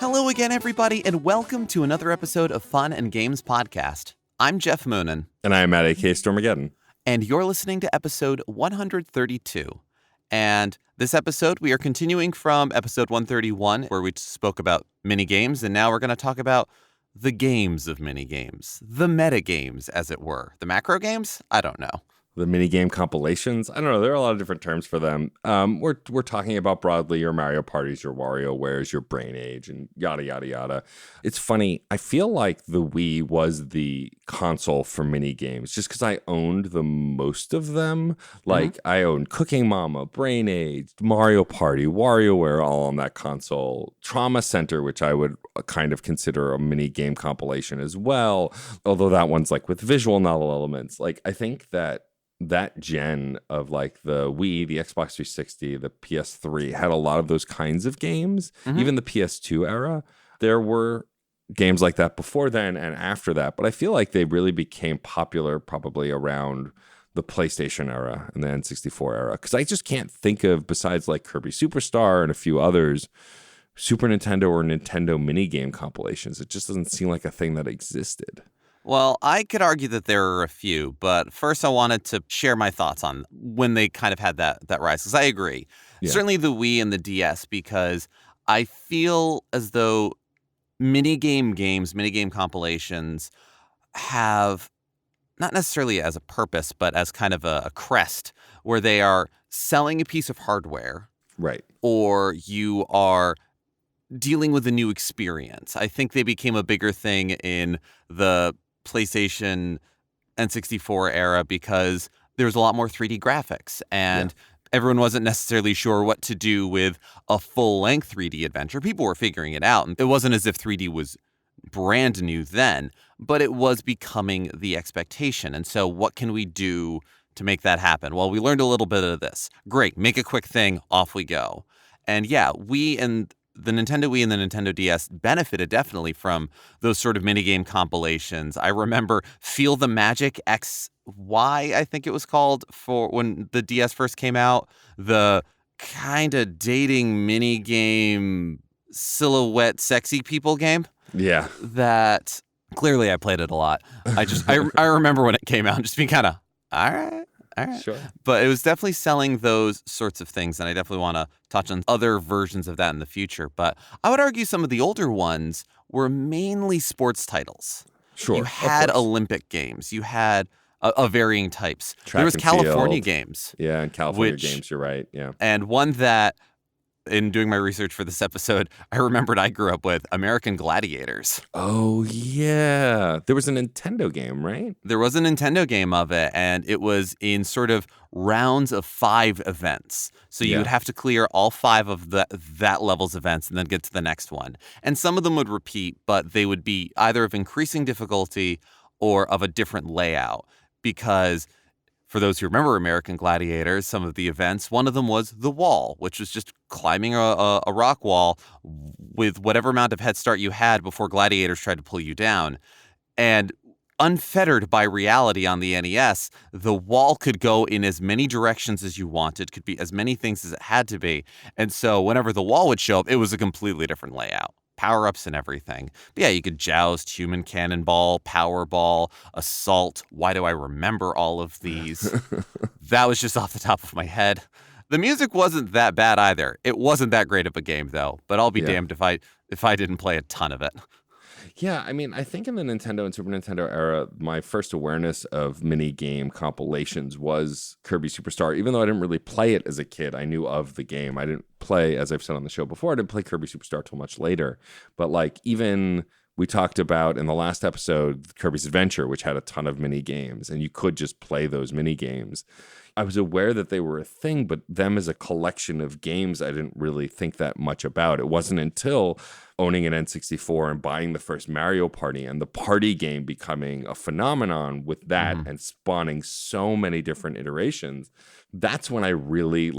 Hello again, everybody, and welcome to another episode of Fun and Games Podcast. I'm Geoff Moonen. And I'm at AK Stormageddon. And you're listening to episode 132. And this episode, we are continuing from episode 131, where we spoke about minigames, and now we're going to talk about the games of minigames, the meta games, as it were. The macro games? I don't know. The minigame compilations. I don't know. There are a lot of different terms for them. We're talking about broadly your Mario Parties, your WarioWares, your Brain Age, and yada, yada, yada. It's funny. I feel like the Wii was the console for minigames just because I owned the most of them. Like, I owned Cooking Mama, Brain Age, Mario Party, WarioWare, all on that console. Trauma Center, which I would kind of consider a minigame compilation as well. Although that one's like with visual novel elements. Like, I think that gen of like the Wii, the Xbox 360, the PS3 had a lot of those kinds of games. Even the PS2 era, there were games like that before then and after that. But I feel like they really became popular probably around the PlayStation era and the N64 era. Because I just can't think of, besides like Kirby Superstar and a few others, Super Nintendo or Nintendo minigame compilations. It just doesn't seem like a thing that existed. Well, I could argue that there are a few, but first I wanted to share my thoughts on when they kind of had that rise, because I agree. Yeah. Certainly the Wii and the DS, because I feel as though minigame compilations have, not necessarily as a purpose, but as kind of a crest, where they are selling a piece of hardware. Right. Or you are dealing with a new experience. I think they became a bigger thing in the PlayStation N64 era because there was a lot more 3D graphics and everyone wasn't necessarily sure what to do with a full-length 3D adventure. People were figuring it out. And it wasn't as if 3D was brand new then, but it was becoming the expectation. And so what can we do to make that happen? Well, we learned a little bit of this. Great. Make a quick thing. Off we go. And yeah, the Nintendo Wii and the Nintendo DS benefited definitely from those sort of minigame compilations. I remember Feel the Magic XY, I think it was called, for when the DS first came out. The kind of dating minigame silhouette sexy people game. Yeah. That clearly I played it a lot. I remember when it came out and just being kind of, all right. Sure. But it was definitely selling those sorts of things, and I definitely want to touch on other versions of that in the future. But I would argue some of the older ones were mainly sports titles. Sure. You had Olympic games. You had of varying types. Track there was and California field. Games. Yeah, and California Games, you're right. Yeah. And one that, in doing my research for this episode, I remembered I grew up with, American Gladiators. Oh, yeah. There was a Nintendo game, right? There was a Nintendo game of it, and it was in sort of rounds of 5 events. So you would have to clear all 5 of that level's events and then get to the next one. And some of them would repeat, but they would be either of increasing difficulty or of a different layout. Because for those who remember American Gladiators, some of the events, one of them was The Wall, which was just climbing a rock wall with whatever amount of head start you had before gladiators tried to pull you down. And unfettered by reality on the NES, the wall could go in as many directions as you wanted, could be as many things as it had to be. And so whenever the wall would show up, it was a completely different layout. Power-ups and everything. But yeah, you could joust, human cannonball, powerball, assault. Why do I remember all of these? That was just off the top of my head. The music wasn't that bad either. It wasn't that great of a game, though. But I'll be damned if I didn't play a ton of it. Yeah, I mean, I think in the Nintendo and Super Nintendo era, my first awareness of mini game compilations was Kirby Superstar. Even though I didn't really play it as a kid, I knew of the game. I didn't play, as I've said on the show before, I didn't play Kirby Superstar till much later. But like, even we talked about in the last episode, Kirby's Adventure, which had a ton of mini games, and you could just play those mini games. I was aware that they were a thing, but them as a collection of games, I didn't really think that much about. It wasn't until owning an N64 and buying the first Mario Party and the party game becoming a phenomenon with that and spawning so many different iterations. That's when I really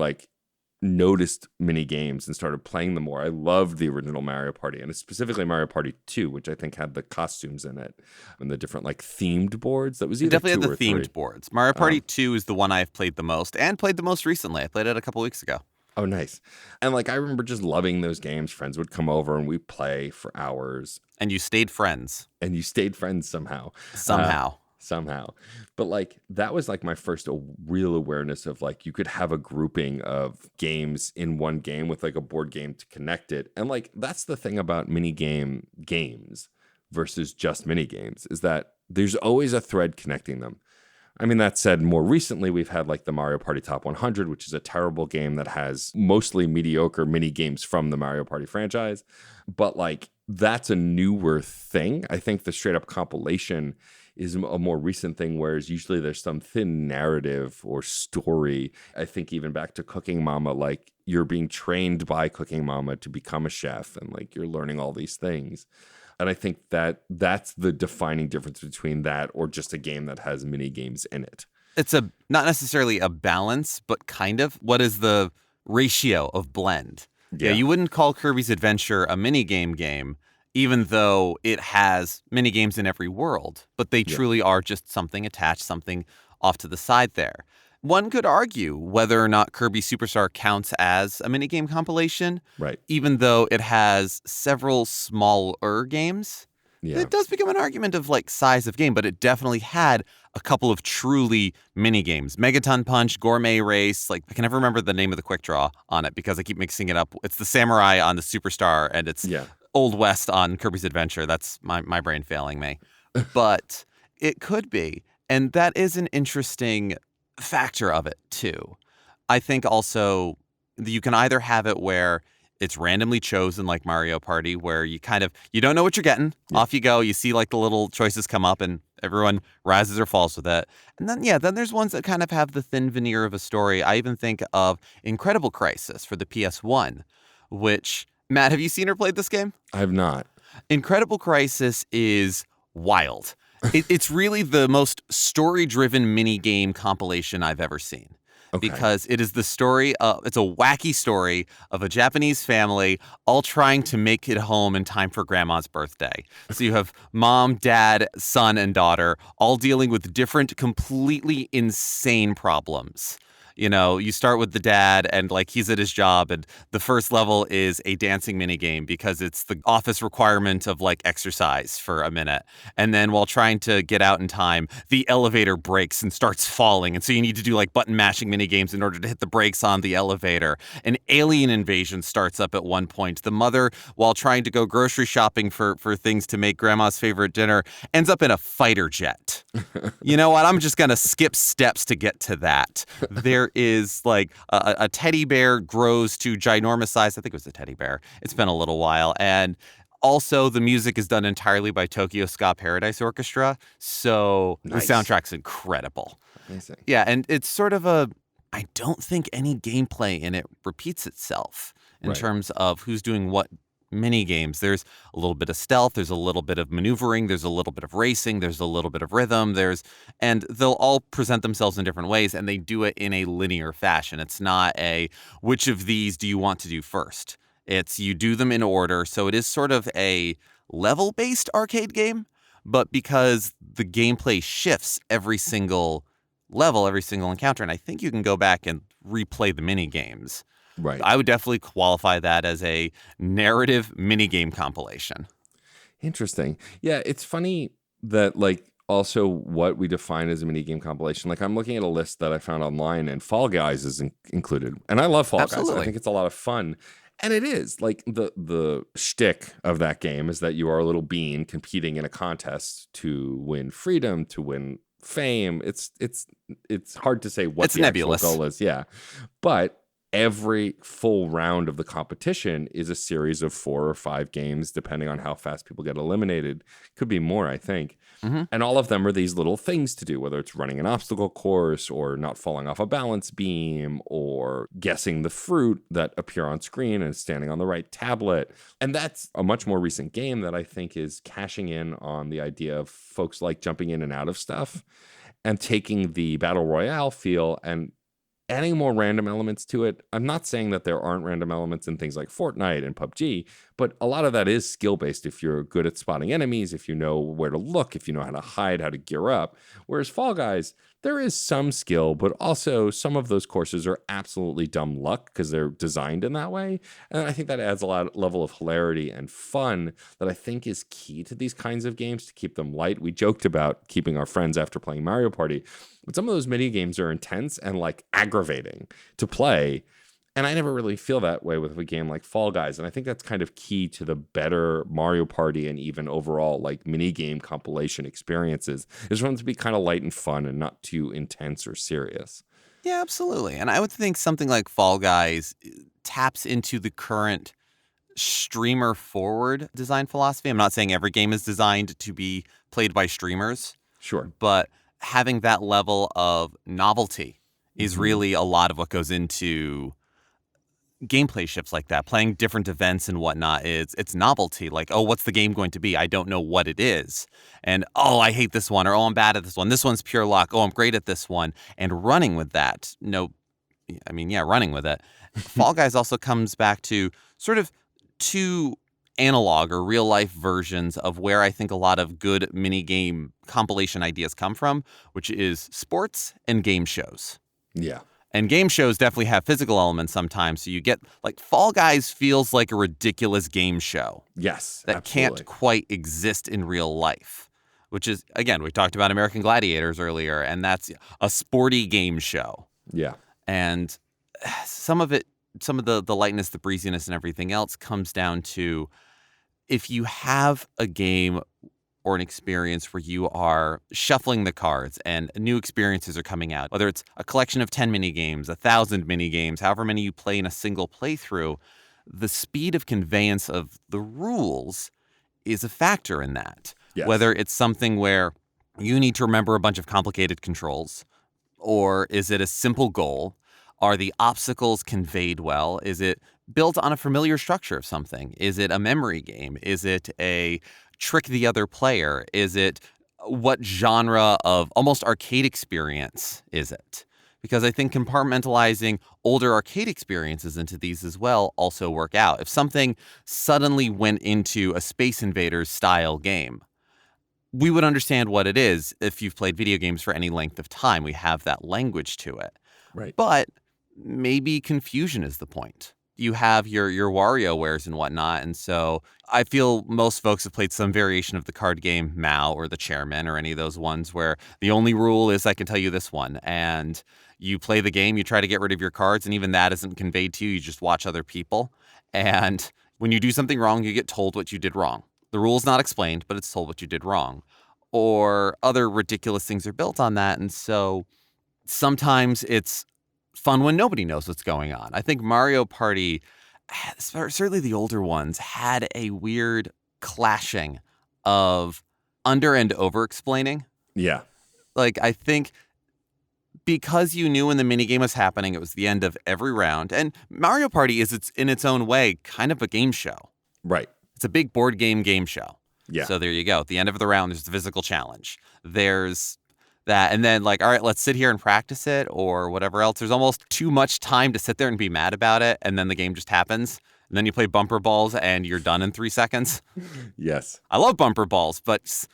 noticed mini games and started playing them more. I loved the original Mario Party, and specifically Mario Party 2, which I think had the costumes in it and the different themed boards. That was either definitely two had the or themed three. boards. Mario Party 2 is the one I've played the most and played the most recently. I played it a couple weeks ago. Oh, nice. And like, I remember just loving those games. Friends would come over and we'd play for hours. And you stayed friends. And you stayed friends somehow. Somehow. Somehow. But like, that was like my first real awareness of like, you could have a grouping of games in one game with like a board game to connect it. And like, that's the thing about games versus just mini games, is that there's always a thread connecting them. I mean, that said, more recently, we've had like the Mario Party Top 100, which is a terrible game that has mostly mediocre mini games from the Mario Party franchise. But like, that's a newer thing. I think the straight up compilation is a more recent thing, whereas usually there's some thin narrative or story. I think even back to Cooking Mama, like you're being trained by Cooking Mama to become a chef, and like you're learning all these things. And I think that that's the defining difference between that or just a game that has mini games in it. It's not necessarily a balance, but kind of. What is the ratio of blend? Yeah, you wouldn't call Kirby's Adventure a minigame game, even though it has minigames in every world. But they truly are just something attached, something off to the side there. One could argue whether or not Kirby Superstar counts as a minigame compilation, right? Even though it has several smaller games. Yeah. It does become an argument of like size of game, but it definitely had a couple of truly mini games. Megaton Punch, Gourmet Race. Like I can never remember the name of the quick draw on it because I keep mixing it up. It's the Samurai on the Superstar, and it's Old West on Kirby's Adventure. That's my brain failing me. But it could be. And that is an interesting factor of it too. I think also you can either have it where it's randomly chosen like Mario Party, where you don't know what you're getting. Off you go. You see like the little choices come up and everyone rises or falls with it. And then there's ones that kind of have the thin veneer of a story. I even think of Incredible Crisis for the PS1, which, Matt, have you seen or played this game? I have not. Incredible Crisis is wild. It's really the most story-driven mini-game compilation I've ever seen. Okay. Because it is the story it's a wacky story of a Japanese family all trying to make it home in time for grandma's birthday. So you have mom, dad, son, and daughter all dealing with different, completely insane problems. You know, you start with the dad and like he's at his job, and the first level is a dancing minigame because it's the office requirement of like exercise for a minute. And then while trying to get out in time, the elevator breaks and starts falling. And so you need to do like button mashing minigames in order to hit the brakes on the elevator. An alien invasion starts up at one point. The mother, while trying to go grocery shopping for things to make grandma's favorite dinner, ends up in a fighter jet. You know what? I'm just going to skip steps to get to that. There is like a teddy bear grows to ginormous size. I think it was a teddy bear. It's been a little while. And also the music is done entirely by Tokyo Ska Paradise Orchestra. So nice. The soundtrack's incredible. Amazing. Yeah, and it's sort of I don't think any gameplay in it repeats itself in terms of who's doing what mini games. There's a little bit of stealth, there's a little bit of maneuvering, there's a little bit of racing, there's a little bit of rhythm, and they'll all present themselves in different ways, and they do it in a linear fashion. It's not which of these do you want to do first? It's you do them in order. So it is sort of a level-based arcade game, but because the gameplay shifts every single level, every single encounter, and I think you can go back and replay the mini games. Right. I would definitely qualify that as a narrative minigame compilation. Interesting. Yeah, it's funny that like also what we define as a minigame compilation. Like I'm looking at a list that I found online and Fall Guys is included. And I love Fall Guys. I think it's a lot of fun. And it is like the shtick of that game is that you are a little bean competing in a contest to win freedom, to win fame. It's hard to say what the nebulous actual goal is. Yeah. But every full round of the competition is a series of 4 or 5 games, depending on how fast people get eliminated. Could be more, I think. Mm-hmm. And all of them are these little things to do, whether it's running an obstacle course or not falling off a balance beam or guessing the fruit that appear on screen and standing on the right tablet. And that's a much more recent game that I think is cashing in on the idea of folks like jumping in and out of stuff and taking the Battle Royale feel and adding more random elements to it. I'm not saying that there aren't random elements in things like Fortnite and PUBG, but a lot of that is skill-based if you're good at spotting enemies, if you know where to look, if you know how to hide, how to gear up. Whereas Fall Guys, there is some skill, but also some of those courses are absolutely dumb luck because they're designed in that way. And I think that adds a level of hilarity and fun that I think is key to these kinds of games to keep them light. We joked about keeping our friends after playing Mario Party, but some of those mini games are intense and like aggravating to play. And I never really feel that way with a game like Fall Guys. And I think that's kind of key to the better Mario Party and even overall like mini game compilation experiences is for them to be kind of light and fun and not too intense or serious. Yeah, absolutely. And I would think something like Fall Guys taps into the current streamer forward design philosophy. I'm not saying every game is designed to be played by streamers. Sure. But having that level of novelty is really a lot of what goes into gameplay shifts like that. Playing different events and whatnot it's novelty. Like, oh, what's the game going to be? I don't know what it is. And, oh, I hate this one, or, oh, I'm bad at this one. This one's pure luck. Oh, I'm great at this one. And running with that. Running with it. Fall Guys also comes back to sort of two analog or real life versions of where I think a lot of good mini game compilation ideas come from, which is sports and game shows. Yeah. And game shows definitely have physical elements sometimes. So you get, like, Fall Guys feels like a ridiculous game show. Yes, that absolutely. Can't quite exist in real life, which is, again, we talked about American Gladiators earlier, and that's a sporty game show. Yeah. And some of the lightness, the breeziness, and everything else comes down to if you have a game or an experience where you are shuffling the cards and new experiences are coming out, whether it's a collection of 10 mini games, 1,000 mini games, however many you play in a single playthrough, the speed of conveyance of the rules is a factor in that. Yes. Whether it's something where you need to remember a bunch of complicated controls, or is it a simple goal? Are the obstacles conveyed well? Is it built on a familiar structure of something? Is it a memory game? Is it a trick the other player? Is it what genre of almost arcade experience is it? Because I think compartmentalizing older arcade experiences into these as well also work out. If something suddenly went into a Space Invaders style game, we would understand what it is if you've played video games for any length of time. We have that language to it. Right. But maybe confusion is the point. You have your WarioWares and whatnot, and so I feel most folks have played some variation of the card game Mao or the Chairman or any of those ones where the only rule is I can tell you this one, and you play the game, you try to get rid of your cards, and even that isn't conveyed to you. You just watch other people, and when you do something wrong, you get told what you did wrong. The rule's not explained, but it's told what you did wrong. Or other ridiculous things are built on that, and so sometimes it's fun when nobody knows what's going on. I think Mario Party, certainly the older ones, had a weird clashing of under and over explaining. Yeah. Like, I think because you knew when the minigame was happening, it was the end of every round. And Mario Party is in its own way kind of a game show. Right. It's a big board game show. Yeah. So there you go. At the end of the round, there's the physical challenge. There's that. And then, like, all right, let's sit here and practice it or whatever else. There's almost too much time to sit there and be mad about it. And then the game just happens. And then you play bumper balls and you're done in 3 seconds. Yes. I love bumper balls, but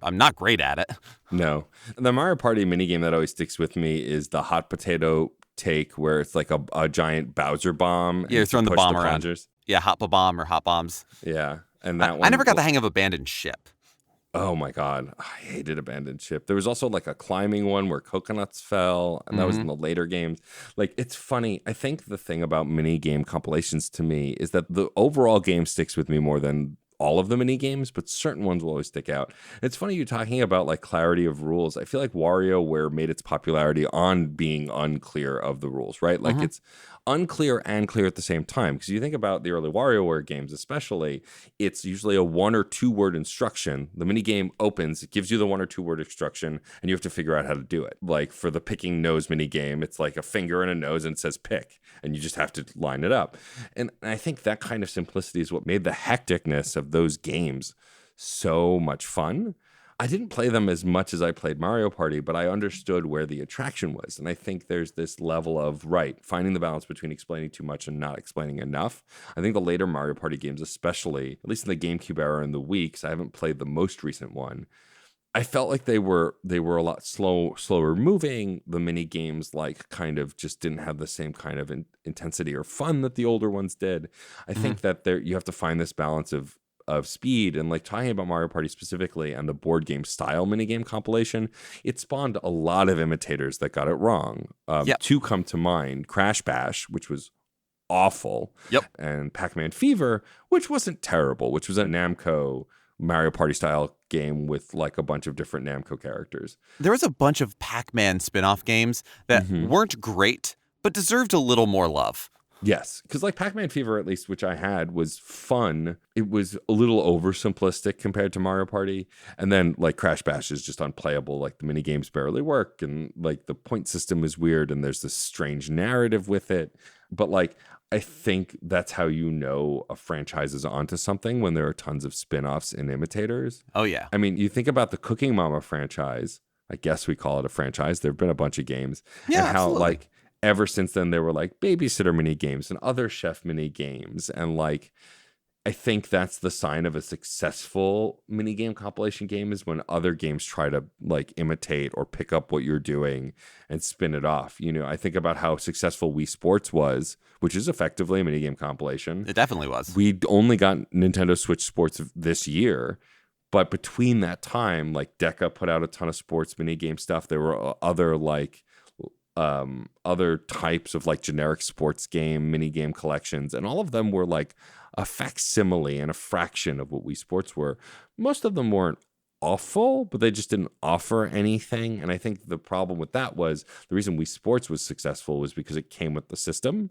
I'm not great at it. No. The Mario Party minigame that always sticks with me is the hot potato take where it's like a giant Bowser bomb. Yeah, you're throwing the bomb around. Plungers. Yeah, hot bomb or hot bombs. Yeah. And that one. I never got the hang of Abandoned Ship. Oh my God. I hated Abandoned Ship. There was also like a climbing one where coconuts fell, and that was in the later games. Like, it's funny. I think the thing about mini game compilations to me is that the overall game sticks with me more than all of the mini games, but certain ones will always stick out. It's funny you talking about like clarity of rules. I feel like WarioWare made its popularity on being unclear of the rules, right? Like it's unclear and clear at the same time. Because you think about the early WarioWare games, especially, it's usually a 1 or 2 word instruction. The mini game opens, it gives you the 1 or 2 word instruction, and you have to figure out how to do it. Like for the picking nose mini game, it's like a finger and a nose and it says pick, and you just have to line it up. And I think that kind of simplicity is what made the hecticness of those games so much fun. I didn't play them as much as I played Mario Party, but I understood where the attraction was. And I think there's this level of, finding the balance between explaining too much and not explaining enough. I think the later Mario Party games, especially, at least in the GameCube era and the Wii, because I haven't played the most recent one, I felt like they were a lot slower moving. The mini games like kind of just didn't have the same kind of intensity or fun that the older ones did. I think that you have to find this balance of speed, and like talking about Mario Party specifically and the board game style minigame compilation, it spawned a lot of imitators that got it wrong. Two come to mind: Crash Bash, which was awful, and Pac-Man Fever, which wasn't terrible, which was a Namco Mario Party style game with like a bunch of different Namco characters. There was a bunch of Pac-Man spin-off games that weren't great, but deserved a little more love. Yes, because like Pac-Man Fever, at least, which I had, was fun. It was a little oversimplistic compared to Mario Party. And then like Crash Bash is just unplayable. Like the mini games barely work, and like the point system is weird, and there's this strange narrative with it. But like, I think that's how you know a franchise is onto something, when there are tons of spin-offs and imitators. Oh, yeah. I mean, you think about the Cooking Mama franchise. I guess we call it a franchise. There have been a bunch of games. Yeah, and how absolutely. like ever since then there were like babysitter mini games and other chef mini games. And like, I think that's the sign of a successful mini game compilation game, is when other games try to like imitate or pick up what you're doing and spin it off. You know, I think about how successful Wii Sports was, which is effectively a mini game compilation. It definitely was. We only got Nintendo Switch Sports this year, but between that time, like Deca put out a ton of sports mini game stuff. There were other like other types of like generic sports game mini game collections, and all of them were like a facsimile and a fraction of what Wii Sports were. Most of them weren't awful, but they just didn't offer anything. And I think the problem with that was the reason Wii Sports was successful was because it came with the system,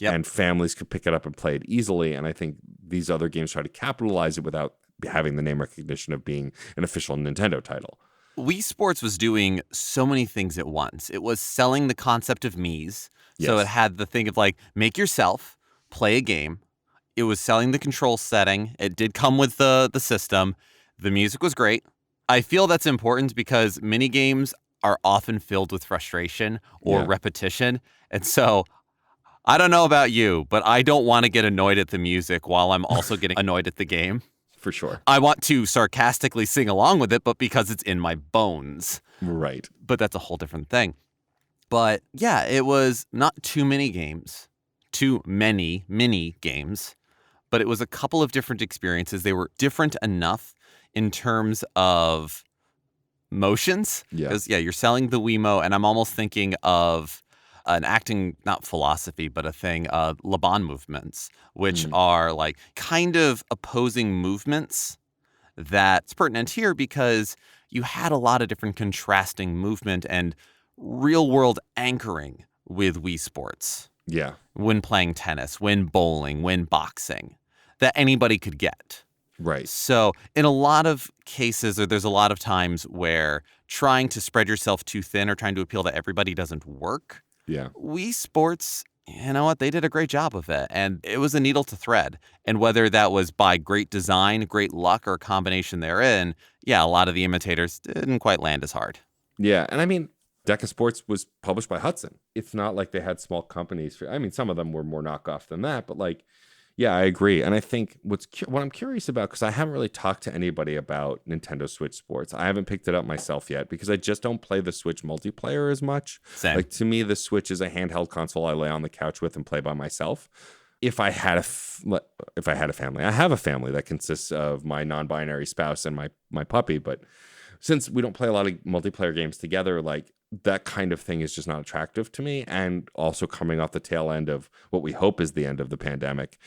and families could pick it up and play it easily. And I think these other games try to capitalize it without having the name recognition of being an official Nintendo title. Wii Sports was doing so many things at once. It was selling the concept of Miis. So it had the thing of like, make yourself, play a game. It was selling the control setting. It did come with the system. The music was great. I feel that's important because mini games are often filled with frustration or repetition. And so I don't know about you, but I don't want to get annoyed at the music while I'm also getting annoyed at the game. For sure. I want to sarcastically sing along with it, but because it's in my bones. Right. But that's a whole different thing. But yeah, it was not too many games, too many mini games, but it was a couple of different experiences. They were different enough in terms of motions. Because, you're selling the Wiimote, and I'm almost thinking of an acting, not philosophy, but a thing, Laban movements, which are like kind of opposing movements that's pertinent here because you had a lot of different contrasting movement and real world anchoring with Wii Sports. Yeah. When playing tennis, when bowling, when boxing, that anybody could get. Right. So in a lot of cases, or there's a lot of times where trying to spread yourself too thin or trying to appeal to everybody doesn't work. Yeah. Wii Sports, you know what? They did a great job of it. And it was a needle to thread. And whether that was by great design, great luck, or a combination therein, a lot of the imitators didn't quite land as hard. Yeah. And I mean, Deca Sports was published by Hudson. It's not like they had small companies. Some of them were more knockoff than that. But like, yeah, I agree. And I think what I'm curious about, because I haven't really talked to anybody about Nintendo Switch Sports. I haven't picked it up myself yet because I just don't play the Switch multiplayer as much. Same. Like, to me, the Switch is a handheld console I lay on the couch with and play by myself. If I had a family, I have a family that consists of my non-binary spouse and my puppy. But since we don't play a lot of multiplayer games together, like, that kind of thing is just not attractive to me. And also coming off the tail end of what we hope is the end of the pandemic,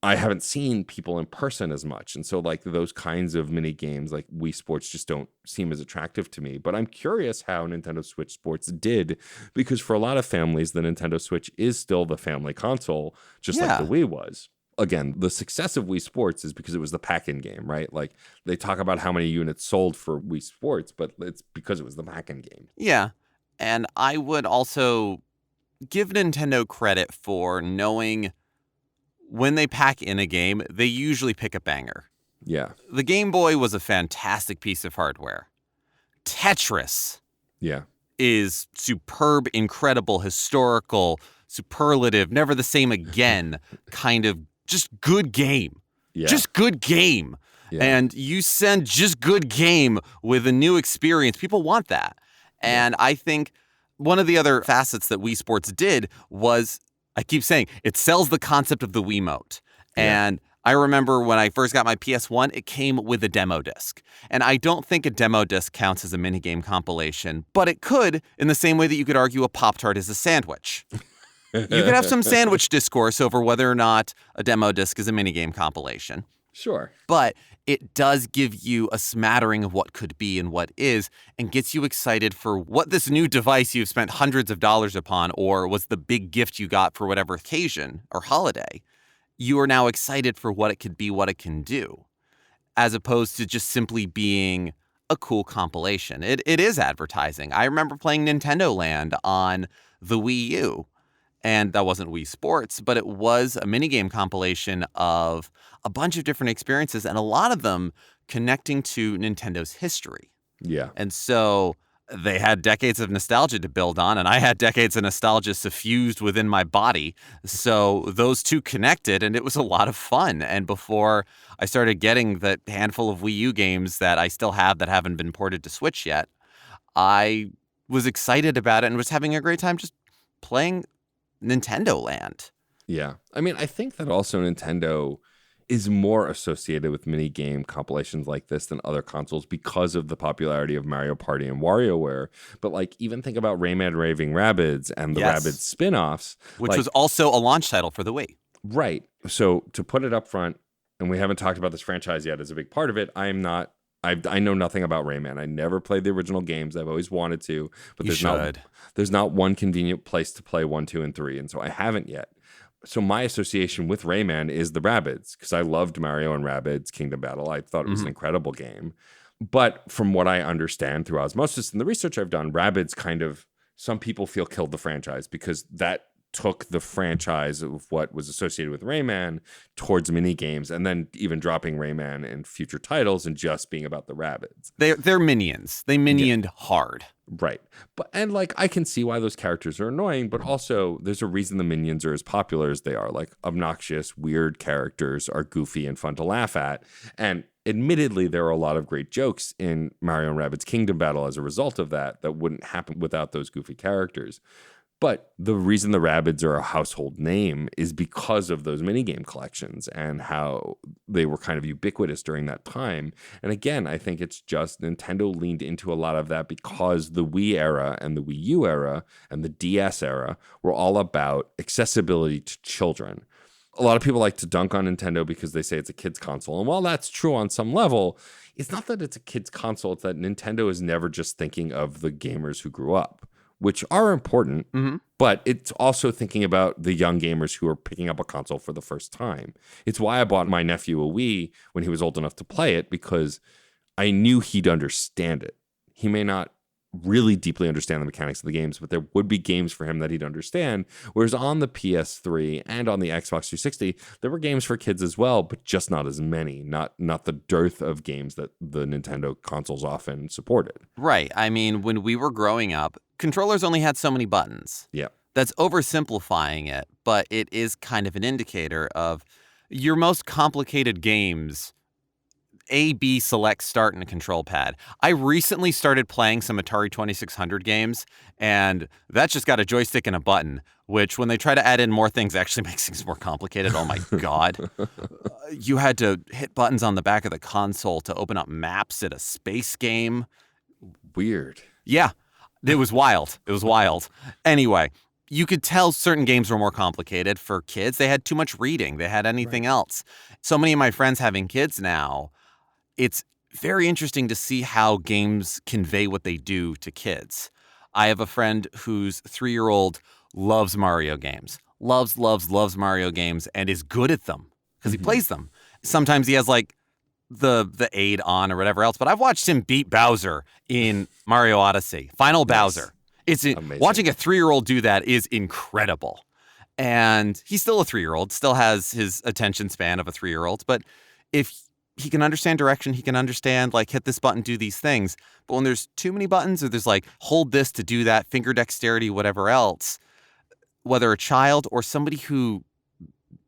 I haven't seen people in person as much. And so like those kinds of mini games like Wii Sports just don't seem as attractive to me. But I'm curious how Nintendo Switch Sports did, because for a lot of families, the Nintendo Switch is still the family console, just like the Wii was. Again, the success of Wii Sports is because it was the pack-in game, right? Like, they talk about how many units sold for Wii Sports, but it's because it was the pack-in game. Yeah. And I would also give Nintendo credit for knowing when they pack in a game, they usually pick a banger. Yeah. The Game Boy was a fantastic piece of hardware. Tetris is superb, incredible, historical, superlative, never the same again kind of just good game. Yeah. Just good game. And you send just good game with a new experience. People want that. And I think one of the other facets that Wii Sports did was, I keep saying, it sells the concept of the Wiimote. And I remember when I first got my PS1, it came with a demo disc. And I don't think a demo disc counts as a minigame compilation, but it could, in the same way that you could argue a Pop-Tart is a sandwich. You could have some sandwich discourse over whether or not a demo disc is a minigame compilation. Sure. But it does give you a smattering of what could be and what is, and gets you excited for what this new device you've spent hundreds of dollars upon, or was the big gift you got for whatever occasion or holiday. You are now excited for what it could be, what it can do, as opposed to just simply being a cool compilation. It is advertising. I remember playing Nintendo Land on the Wii U. And that wasn't Wii Sports, but it was a minigame compilation of a bunch of different experiences, and a lot of them connecting to Nintendo's history. Yeah. And so they had decades of nostalgia to build on, and I had decades of nostalgia suffused within my body. So those two connected, and it was a lot of fun. And before I started getting the handful of Wii U games that I still have that haven't been ported to Switch yet, I was excited about it and was having a great time just playing Nintendo Land. Yeah. I mean, I think that also Nintendo is more associated with mini game compilations like this than other consoles because of the popularity of Mario Party and WarioWare. But like, even think about Rayman Raving Rabbids and the Rabbids spin-offs. Which was also a launch title for the Wii. Right. So to put it up front, and we haven't talked about this franchise yet as a big part of it, I know nothing about Rayman. I never played the original games. I've always wanted to, but there's not one convenient place to play 1, 2, and 3, and so I haven't yet. So my association with Rayman is the Rabbids, because I loved Mario and Rabbids Kingdom Battle. I thought it was an incredible game. But from what I understand through osmosis and the research I've done, Rabbids kind of, some people feel killed the franchise because that took the franchise of what was associated with Rayman towards mini games, and then even dropping Rayman in future titles and just being about the Rabbids. They're minions. They minioned hard. Right. And like, I can see why those characters are annoying, but also there's a reason the minions are as popular as they are. Like, obnoxious, weird characters are goofy and fun to laugh at. And admittedly, there are a lot of great jokes in Mario and Rabbids Kingdom Battle as a result of that wouldn't happen without those goofy characters. But the reason the Rabbids are a household name is because of those minigame collections and how they were kind of ubiquitous during that time. And again, I think it's just Nintendo leaned into a lot of that because the Wii era and the Wii U era and the DS era were all about accessibility to children. A lot of people like to dunk on Nintendo because they say it's a kid's console. And while that's true on some level, it's not that it's a kid's console. It's that Nintendo is never just thinking of the gamers who grew up, which are important, but it's also thinking about the young gamers who are picking up a console for the first time. It's why I bought my nephew a Wii when he was old enough to play it, because I knew he'd understand it. He may not really deeply understand the mechanics of the games, but there would be games for him that he'd understand. Whereas on the PS3 and on the Xbox 360, there were games for kids as well, but just not as many, not the dearth of games that the Nintendo consoles often supported. Right. I mean, when we were growing up, controllers only had so many buttons. Yeah. That's oversimplifying it, but it is kind of an indicator of your most complicated games. A, B, select, start, and a control pad. I recently started playing some Atari 2600 games, and that just got a joystick and a button, which when they try to add in more things actually makes things more complicated. Oh my God. You had to hit buttons on the back of the console to open up maps at a space game. Weird. Yeah, it was wild. It was wild. Anyway, you could tell certain games were more complicated for kids. They had too much reading. They had anything else. So many of my friends having kids now, it's very interesting to see how games convey what they do to kids. I have a friend whose 3-year-old loves Mario games, loves Mario games, and is good at them because he plays them. Sometimes he has like the aid on or whatever else, but I've watched him beat Bowser in Mario Odyssey, Final Bowser. It's amazing. Watching a 3-year-old do that is incredible. And he's still a 3-year-old, still has his attention span of a 3-year-old, but if he can understand direction, he can understand, like, hit this button, do these things. But when there's too many buttons, or there's like, hold this to do that, finger dexterity, whatever else, whether a child or somebody who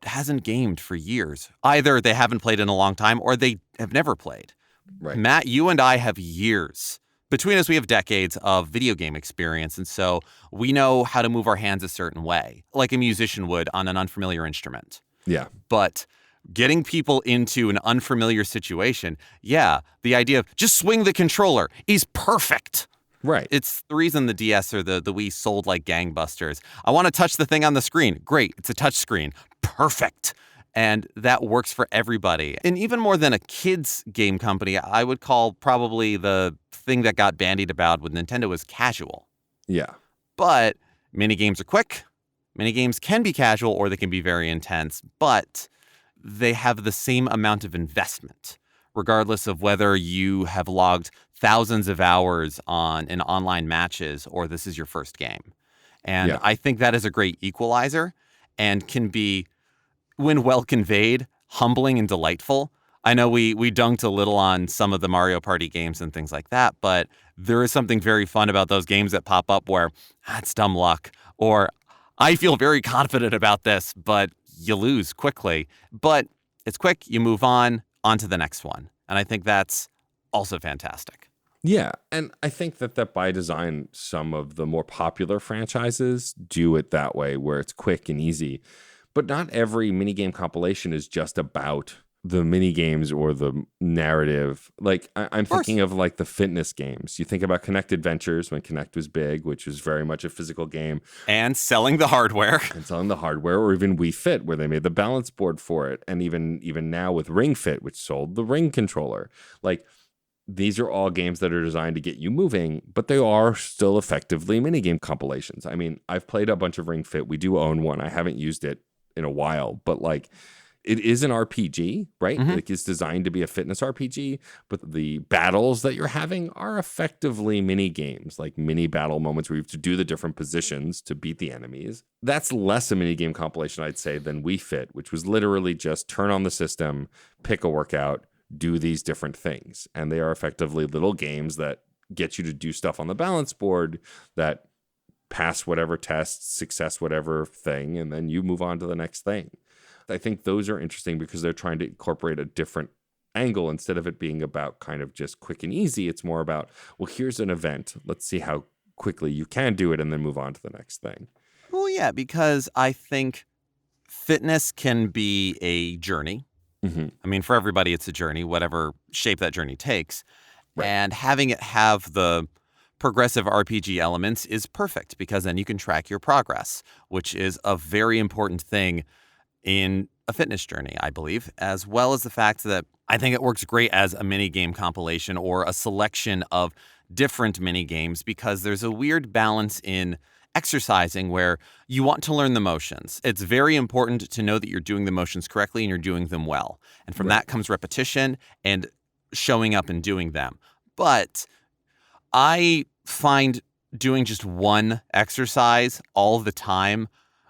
hasn't gamed for years. Either they haven't played in a long time or they have never played. Right. Matt, you and I have years. Between us, we have decades of video game experience, and so we know how to move our hands a certain way, like a musician would on an unfamiliar instrument. Yeah. But getting people into an unfamiliar situation, the idea of just swing the controller is perfect. Right. It's the reason the DS or the Wii sold like gangbusters. I want to touch the thing on the screen. Great. It's a touch screen. Perfect. And that works for everybody. And even more than a kid's game company, I would call probably the thing that got bandied about with Nintendo is casual. Yeah. But minigames are quick. Minigames can be casual or they can be very intense, but they have the same amount of investment, regardless of whether you have logged thousands of hours in online matches or this is your first game. And I think that is a great equalizer and can be, when well conveyed, humbling and delightful. I know we dunked a little on some of the Mario Party games and things like that, but there is something very fun about those games that pop up where it's dumb luck, or I feel very confident about this, but you lose quickly. But it's quick, you move on to the next one. And I think that's also fantastic. Yeah, and I think that by design, some of the more popular franchises do it that way, where it's quick and easy. But not every minigame compilation is just about the minigames or the narrative. Like, I'm thinking of like the fitness games. You think about Connect Adventures when Connect was big, which was very much a physical game. And selling the hardware. Or even Wii Fit, where they made the balance board for it. And even now with Ring Fit, which sold the Ring controller. Like, these are all games that are designed to get you moving, but they are still effectively minigame compilations. I mean, I've played a bunch of Ring Fit. We do own one. I haven't used it in a while, but like, it is an RPG, right? Mm-hmm. Like, it's designed to be a fitness RPG, but the battles that you're having are effectively mini games, like mini battle moments where you have to do the different positions to beat the enemies. That's less a mini game compilation, I'd say, than Wii Fit, which was literally just turn on the system, pick a workout, do these different things. And they are effectively little games that get you to do stuff on the balance board that pass whatever tests, success whatever thing, and then you move on to the next thing. I think those are interesting because they're trying to incorporate a different angle. Instead of it being about kind of just quick and easy, it's more about, well, here's an event. Let's see how quickly you can do it and then move on to the next thing. Well, yeah, because I think fitness can be a journey. Mm-hmm. I mean, for everybody, it's a journey, whatever shape that journey takes. Right. And having it have the progressive RPG elements is perfect because then you can track your progress, which is a very important thing in a fitness journey, I believe, as well as the fact that I think it works great as a mini game compilation or a selection of different mini games because there's a weird balance in exercising where you want to learn the motions. It's very important to know that you're doing the motions correctly and you're doing them well. And from that comes repetition and showing up and doing them. But I find doing just one exercise all the time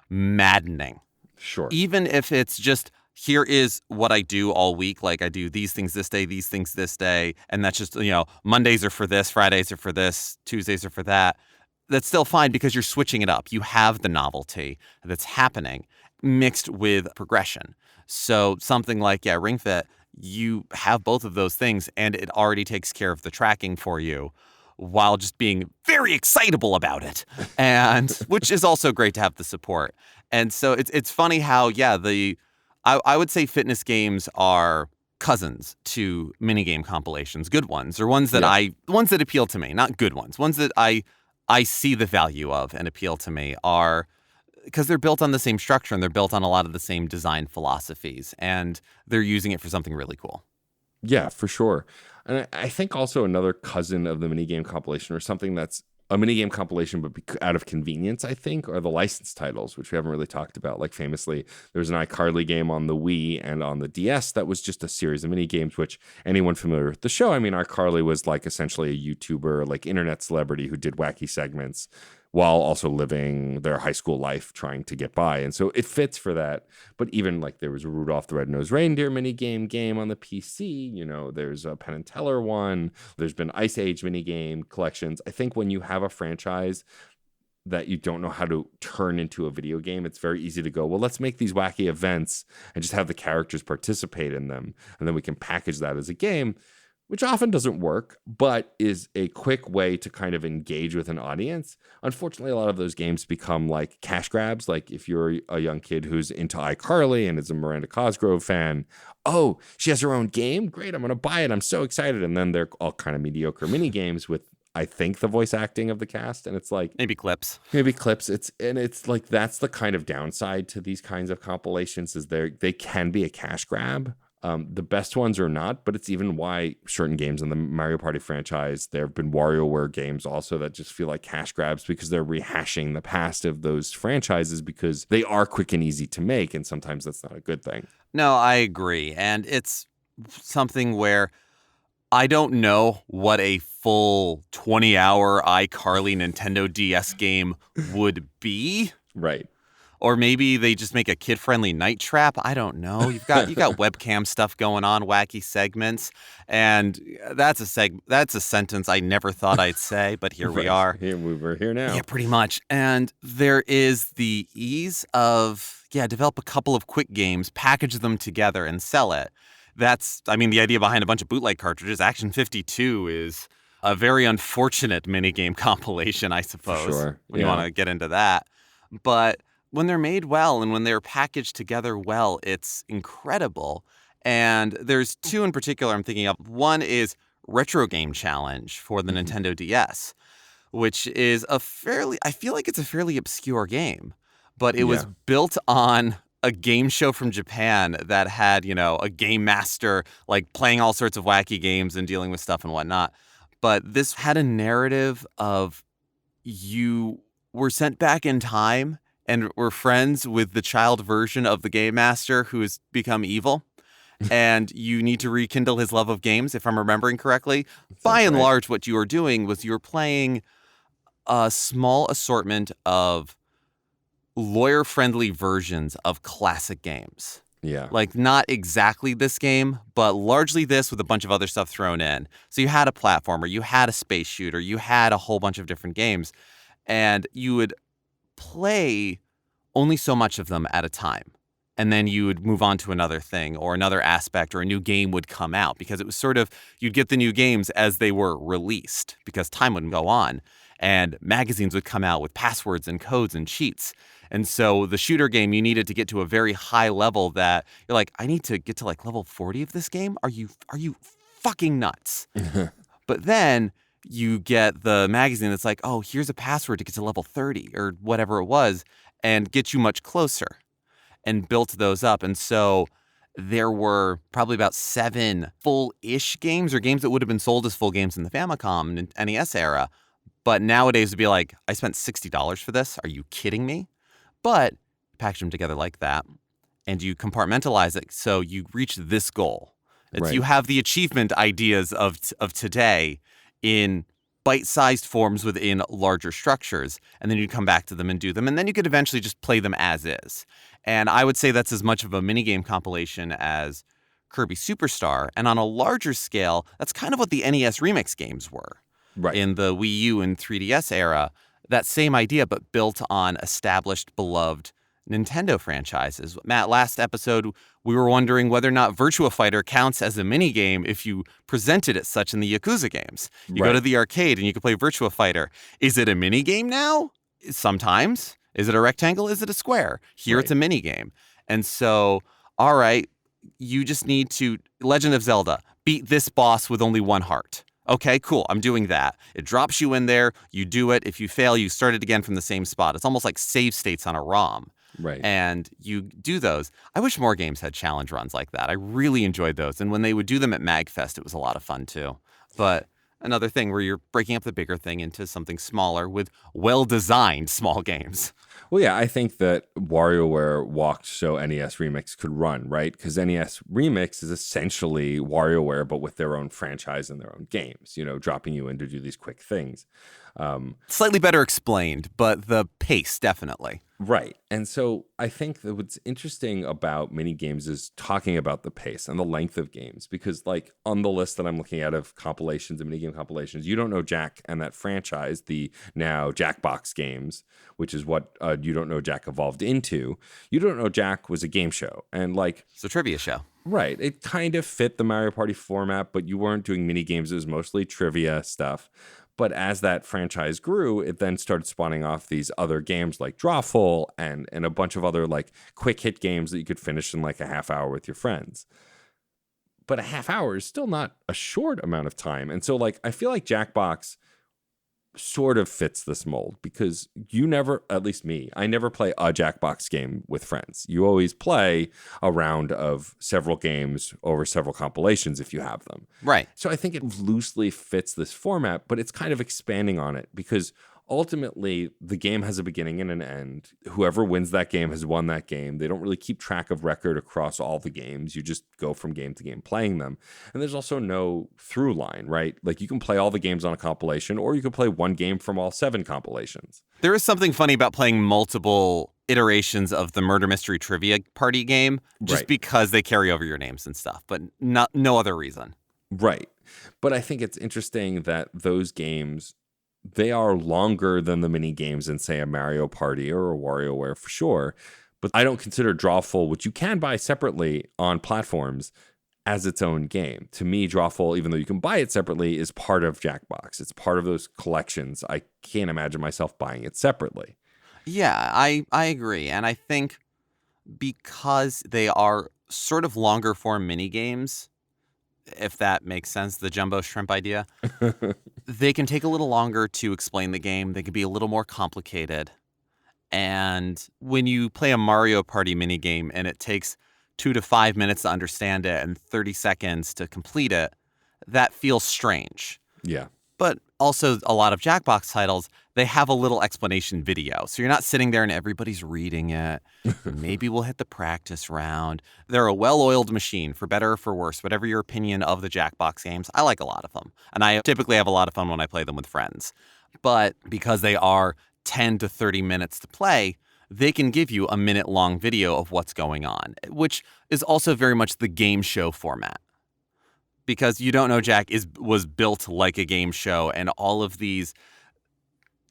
maddening. Sure. Even if it's just, here is what I do all week. Like I do these things this day, these things this day. And that's just, Mondays are for this, Fridays are for this, Tuesdays are for that. That's still fine because you're switching it up. You have the novelty that's happening mixed with progression. So something like, Ring Fit, you have both of those things and it already takes care of the tracking for you while just being very excitable about it. And which is also great to have the support. And so it's funny how, I would say fitness games are cousins to minigame compilations, good ones, or ones that ones that appeal to me, not good ones that I see the value of and appeal to me are because they're built on the same structure and they're built on a lot of the same design philosophies and they're using it for something really cool. Yeah, for sure. And I think also another cousin of the minigame compilation or something that's a minigame compilation, but out of convenience, I think, are the licensed titles, which we haven't really talked about. Like famously, there was an iCarly game on the Wii and on the DS that was just a series of minigames, which anyone familiar with the show, I mean, iCarly was like essentially a YouTuber, like internet celebrity who did wacky segments while also living their high school life trying to get by. And so it fits for that. But even like there was a Rudolph the Red-Nosed Reindeer minigame on the PC. There's a Penn and Teller one. There's been Ice Age minigame collections. I think when you have a franchise that you don't know how to turn into a video game, it's very easy to go, well, let's make these wacky events and just have the characters participate in them. And then we can package that as a game, which often doesn't work, but is a quick way to kind of engage with an audience. Unfortunately, a lot of those games become like cash grabs. Like if you're a young kid who's into iCarly and is a Miranda Cosgrove fan, oh, she has her own game? Great, I'm going to buy it. I'm so excited. And then they're all kind of mediocre mini games with, I think, the voice acting of the cast. And it's like... Maybe clips. It's like, that's the kind of downside to these kinds of compilations is they can be a cash grab. The best ones are not, but it's even why certain games in the Mario Party franchise, there have been WarioWare games also that just feel like cash grabs because they're rehashing the past of those franchises because they are quick and easy to make, and sometimes that's not a good thing. No, I agree. And it's something where I don't know what a full 20-hour iCarly Nintendo DS game would be. Right. Or maybe they just make a kid-friendly night trap. I don't know. You got webcam stuff going on, wacky segments, and that's a sentence I never thought I'd say, but here we are. We're here now. Yeah, pretty much. And there is the ease of develop a couple of quick games, package them together, and sell it. That's, I mean, the idea behind a bunch of bootleg cartridges. Action 52 is a very unfortunate minigame compilation, I suppose. Sure. When you want to get into that, but when they're made well and when they're packaged together well, it's incredible. And there's two in particular I'm thinking of. One is Retro Game Challenge for the Nintendo DS, which is I feel like it's a fairly obscure game, but it was built on a game show from Japan that had, a game master like playing all sorts of wacky games and dealing with stuff and whatnot. But this had a narrative of you were sent back in time and we're friends with the child version of the game master who has become evil. And you need to rekindle his love of games, if I'm remembering correctly. By and large, what you were doing was you were playing a small assortment of lawyer-friendly versions of classic games. Yeah. Like, not exactly this game, but largely this with a bunch of other stuff thrown in. So you had a platformer, you had a space shooter, you had a whole bunch of different games. And you would play only so much of them at a time. And then you would move on to another thing or another aspect, or a new game would come out, because it was sort of, you'd get the new games as they were released because time wouldn't go on. And magazines would come out with passwords and codes and cheats. And so the shooter game, you needed to get to a very high level that you're like, I need to get to like level 40 of this game? Are you fucking nuts? But then you get the magazine that's like, oh, here's a password to get to level 30 or whatever it was, and get you much closer, and built those up. And so there were probably about 7 full-ish games, or games that would have been sold as full games in the Famicom and NES era. But nowadays it'd be like, I spent $60 for this. Are you kidding me? But package them together like that, and you compartmentalize it so you reach this goal. It's, you have the achievement ideas of today in bite-sized forms within larger structures, and then you come back to them and do them, and then you could eventually just play them as is. And I would say that's as much of a minigame compilation as Kirby Superstar, and on a larger scale, that's kind of what the NES Remix games were in the Wii U and 3DS era. That same idea, but built on established, beloved Nintendo franchises. Matt, last episode, we were wondering whether or not Virtua Fighter counts as a minigame if you presented it such in the Yakuza games. You go to the arcade and you can play Virtua Fighter. Is it a minigame now? Sometimes. Is it a rectangle? Is it a square? Here it's a minigame. And so, all right, you just need to, Legend of Zelda, beat this boss with only 1 heart. Okay, cool. I'm doing that. It drops you in there. You do it. If you fail, you start it again from the same spot. It's almost like save states on a ROM. Right. And you do those. I wish more games had challenge runs like that. I really enjoyed those. And when they would do them at MagFest, it was a lot of fun too. But another thing where you're breaking up the bigger thing into something smaller with well-designed small games. Well, yeah, I think that WarioWare walked so NES Remix could run, right? Because NES Remix is essentially WarioWare, but with their own franchise and their own games, dropping you in to do these quick things. Slightly better explained, but the pace, definitely. Right. And so I think that what's interesting about mini games is talking about the pace and the length of games. Because, like, on the list that I'm looking at of compilations and minigame compilations, You Don't Know Jack and that franchise, the now Jackbox games, which is what You Don't Know Jack evolved into. You Don't Know Jack was a game show. And, like, It's a trivia show. right, it kind of fit the Mario Party format, but you weren't doing mini games. It was mostly trivia stuff. But as that franchise grew, it then started spawning off these other games like Drawful and a bunch of other like quick hit games that you could finish in like a half hour with your friends. But a half hour is still not a short amount of time. And so, like, I feel like Jackbox sort of fits this mold because you never, at least me, I never play a Jackbox game with friends. You always play a round of several games over several compilations if you have them. Right. So I think it loosely fits this format, but it's kind of expanding on it because ultimately the game has a beginning and an end. Whoever wins that game has won that game. They don't really keep track of record across all the games. You just go from game to game playing them. And there's also no through line, right? Like, you can play all the games on a compilation, or you can play one game from all 7 compilations. There is something funny about playing multiple iterations of the murder mystery trivia party game just Right. because they carry over your names and stuff, but no other reason. Right. But I think it's interesting that those games, they are longer than the mini games in, say, a Mario Party or a WarioWare for sure. But I don't consider Drawful, which you can buy separately on platforms, as its own game. To me, Drawful, even though you can buy it separately, is part of Jackbox. It's part of those collections. I can't imagine myself buying it separately. Yeah, I agree. And I think because they are sort of longer form mini games, if that makes sense, the jumbo shrimp idea, they can take a little longer to explain the game. They can be a little more complicated. And when you play a Mario Party mini game and it takes 2 to 5 minutes to understand it and 30 seconds to complete it, that feels strange. Yeah. But also a lot of Jackbox titles, they have a little explanation video. So you're not sitting there and everybody's reading it. Maybe we'll hit the practice round. They're a well-oiled machine, for better or for worse, whatever your opinion of the Jackbox games. I like a lot of them. And I typically have a lot of fun when I play them with friends. But because they are 10 to 30 minutes to play, they can give you a minute-long video of what's going on, which is also very much the game show format. Because You Don't Know Jack was built like a game show, and all of these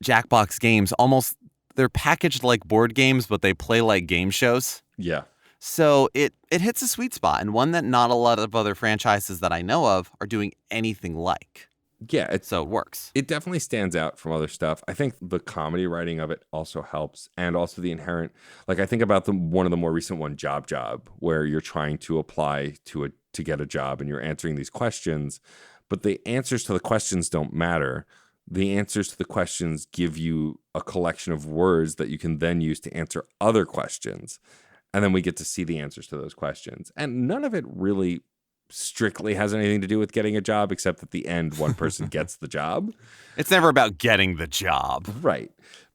Jackbox games, almost, they're packaged like board games, but they play like game shows. Yeah. So it hits a sweet spot, and one that not a lot of other franchises that I know of are doing anything like. Yeah. So it works. It definitely stands out from other stuff. I think the comedy writing of it also helps, and also the inherent, like, I think about one of the more recent one, Job, where you're trying to apply to get a job and you're answering these questions, but the answers to the questions don't matter. The answers to the questions give you a collection of words that you can then use to answer other questions. And then we get to see the answers to those questions. And none of it really strictly has anything to do with getting a job, except at the end, one person gets the job. It's never about getting the job. Right.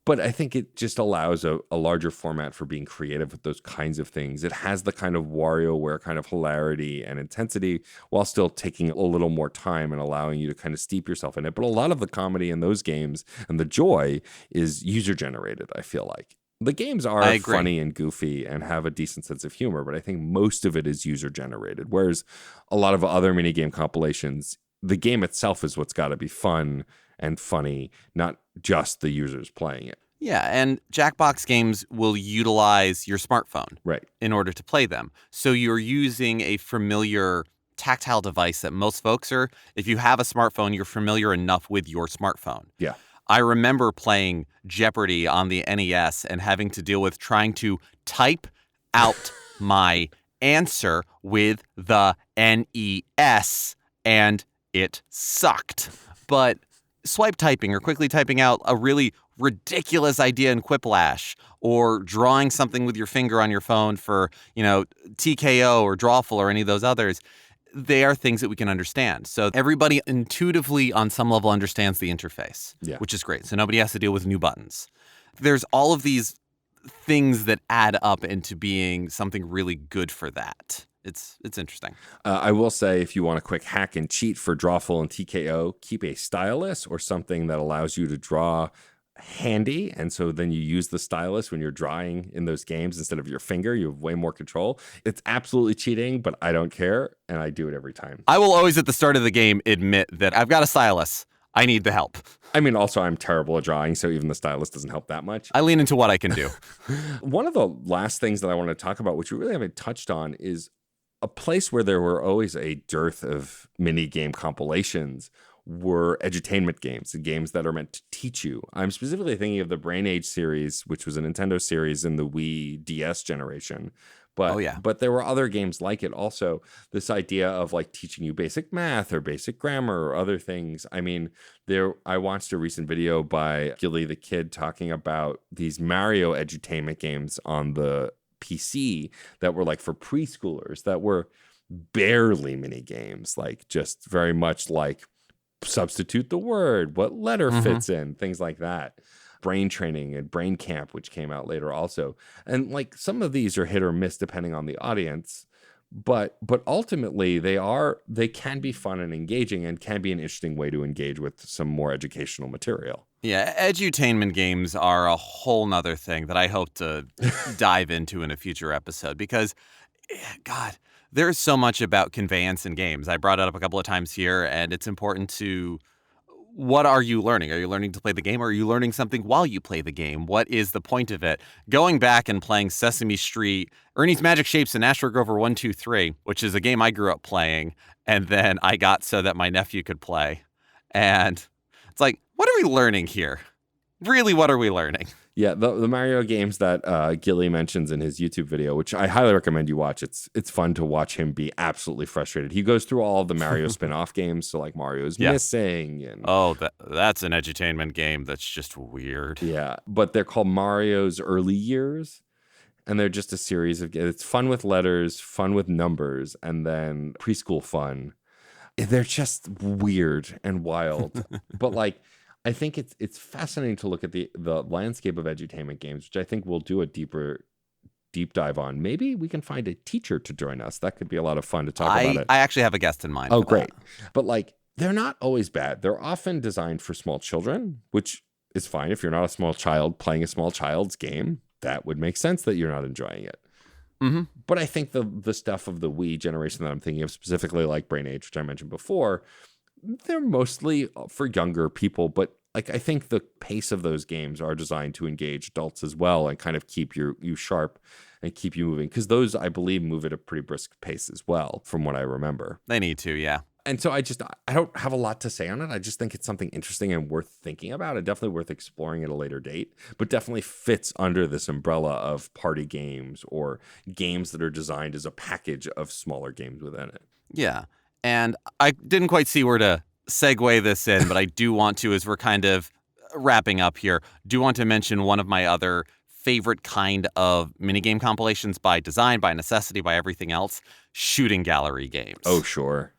But I think it just allows a larger format for being creative with those kinds of things. It has the kind of WarioWare kind of hilarity and intensity while still taking a little more time and allowing you to kind of steep yourself in it. But a lot of the comedy in those games and the joy is user-generated, I feel like. The games are funny and goofy and have a decent sense of humor, but I think most of it is user-generated. Whereas a lot of other minigame compilations, the game itself is what's got to be fun and funny, not just the users playing it. Yeah, and Jackbox games will utilize your smartphone in order to play them. So you're using a familiar tactile device that most folks are. If you have a smartphone, you're familiar enough with your smartphone. Yeah. I remember playing Jeopardy on the NES and having to deal with trying to type out my answer with the NES, and it sucked. But swipe typing or quickly typing out a really ridiculous idea in Quiplash, or drawing something with your finger on your phone for, TKO or Drawful or any of those others, they are things that we can understand. So everybody intuitively on some level understands the interface, which is great. So nobody has to deal with new buttons. There's all of these things that add up into being something really good for that. It's interesting. I will say, if you want a quick hack and cheat for Drawful and TKO, keep a stylus or something that allows you to draw handy. And so then you use the stylus when you're drawing in those games instead of your finger. You have way more control. It's absolutely cheating, but I don't care. And I do it every time. I will always at the start of the game admit that I've got a stylus. I need the help. I mean, also, I'm terrible at drawing, so even the stylus doesn't help that much. I lean into what I can do. One of the last things that I want to talk about, which we really haven't touched on, is a place where there were always a dearth of mini game compilations were edutainment games, games that are meant to teach you. I'm specifically thinking of the Brain Age series, which was a Nintendo series in the Wii DS generation. But there were other games like it also. This idea of like teaching you basic math or basic grammar or other things. I mean, I watched a recent video by Gilly the Kid talking about these Mario edutainment games on the PC that were like for preschoolers that were barely mini games, like just very much like substitute the word, what letter fits in, things like that. Brain Training and Brain Camp, which came out later also. And like some of these are hit or miss depending on the audience, but ultimately they can be fun and engaging and can be an interesting way to engage with some more educational material. Yeah, edutainment games are a whole nother thing that I hope to dive into in a future episode because, God, there's so much about conveyance in games. I brought it up a couple of times here, and it's important to... What are you learning? Are you learning to play the game or are you learning something while you play the game? What is the point of it? Going back and playing Sesame Street, Ernie's Magic Shapes and Astro Grover 1, 2, 3, which is a game I grew up playing, and then I got so that my nephew could play. And it's like, what are we learning here? Really, what are we learning? Yeah, the Mario games that Gilly mentions in his YouTube video, which I highly recommend you watch. It's fun to watch him be absolutely frustrated. He goes through all of the Mario spin-off games, so like Mario's Missing. And that's an edutainment game that's just weird. Yeah, but they're called Mario's Early Years, and they're just a series of... It's fun with letters, fun with numbers, and then preschool fun. They're just weird and wild, but like... I think it's fascinating to look at the landscape of edutainment games, which I think we'll do a deep dive on. Maybe we can find a teacher to join us. That could be a lot of fun to talk about it. I actually have a guest in mind. Oh, great. But like, they're not always bad. They're often designed for small children, which is fine. If you're not a small child playing a small child's game, that would make sense that you're not enjoying it. Mm-hmm. But I think the stuff of the Wii generation that I'm thinking of, specifically like Brain Age, which I mentioned before, they're mostly for younger people, but like I think the pace of those games are designed to engage adults as well and kind of keep you sharp and keep you moving, because those, I believe, move at a pretty brisk pace as well, from what I remember. They need to, yeah. And so I don't have a lot to say on it. I just think it's something interesting and worth thinking about, and definitely worth exploring at a later date, but definitely fits under this umbrella of party games or games that are designed as a package of smaller games within it. Yeah. And I didn't quite see where to segue this in, but I do want to, as we're kind of wrapping up here, do want to mention one of my other favorite kind of minigame compilations by design, by necessity, by everything else, shooting gallery games. Oh, sure.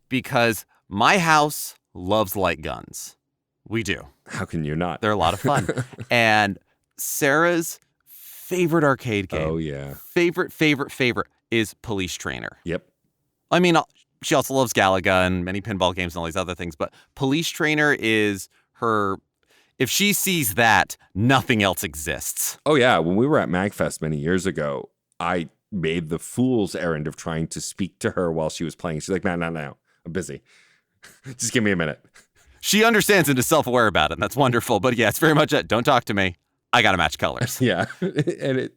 Because my house loves light guns. We do. How can you not? They're a lot of fun. And Sarah's favorite arcade game. Oh, yeah. Favorite is Police Trainer. Yep. I mean, she also loves Galaga and many pinball games and all these other things, but Police Trainer is her... If she sees that, nothing else exists. Oh, yeah. When we were at MagFest many years ago, I made the fool's errand of trying to speak to her while she was playing. She's like, no, I'm busy. Just give me a minute. She understands and is self-aware about it, and that's wonderful. But yeah, it's very much don't talk to me. I got to match colors. Yeah.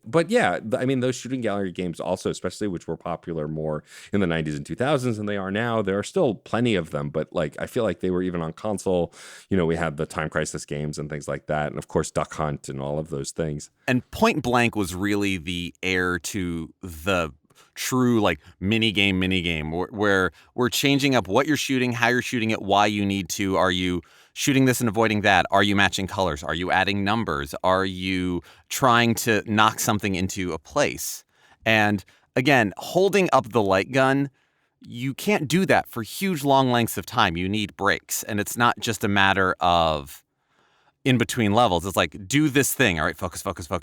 But yeah, I mean, those shooting gallery games also, especially which were popular more in the 90s and 2000s than they are now, there are still plenty of them. But like, I feel like they were even on console. You know, we had the Time Crisis games and things like that. And of course, Duck Hunt and all of those things. And Point Blank was really the heir to the true like mini game where we're changing up what you're shooting, how you're shooting it, why you need to. Are you shooting this and avoiding that? Are you matching colors? Are you adding numbers? Are you trying to knock something into a place? And again, holding up the light gun, you can't do that for huge long lengths of time. You need breaks. And it's not just a matter of in between levels. It's like, do this thing. All right, focus,